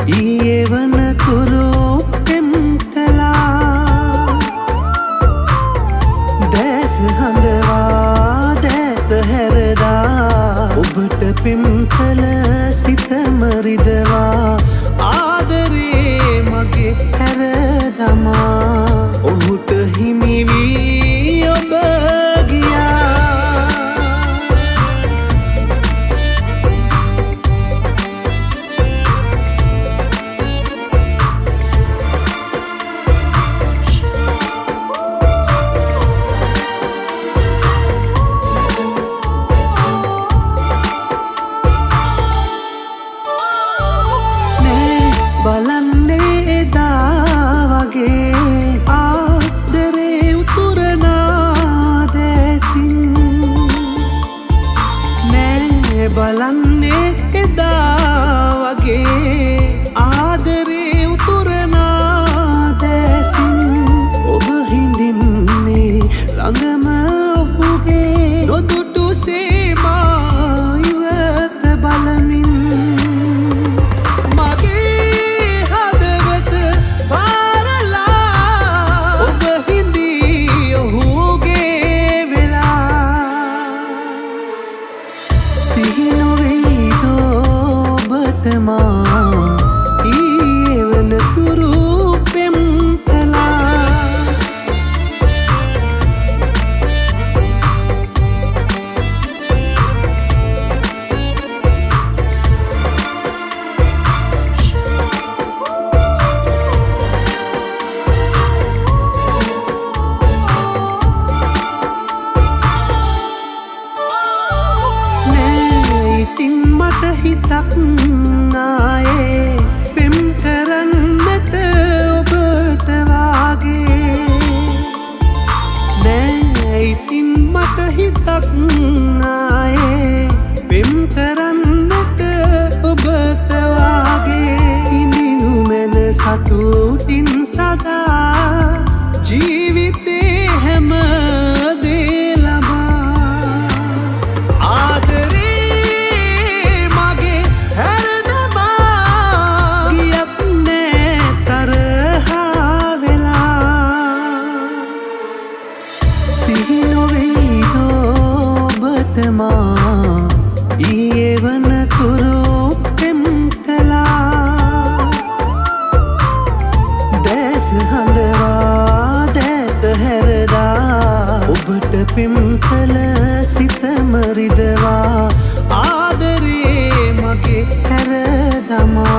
ඊයේ වනතුරු පෙම් කළා දැස හඳවා දැත හැරදා ඔබට පෙම් කළ සිතම රිදවා ආදරේ මගේ හැර දමා ඔහුට හිමි වී ඔබ බලන්නේ එදා වගේ ආදරේ උතුරනා දැසින් නෑ බලන්නේ එදා වගේ ආදරේ උතුරනා දැසින් ඔබ හිඳින්නේ ළඟම ඔහුගේ නොදුටු සේමා ඉවත බලමින් ඊයේ වනතුරු පෙම් කළා නෑ ඉතින් මට හිතක් ආයේ පෙම් කරන්නට ඔබට වාගේ නෑ ඉතින් මට හිතක් ආයේ පෙම් කරන්නට ඔබට වාගේ ඉඳිනු මැන සතුටින් සදා ජීවිතේ හැම දේ ලබා ආදරේ මගේ හැර ඊයේ වනතුරු පෙම් කළා දැස හඳවා දැත හැරදා ඔබට පෙම් කළ සිතම රිදවා ආදරේ මගේ හැර දමා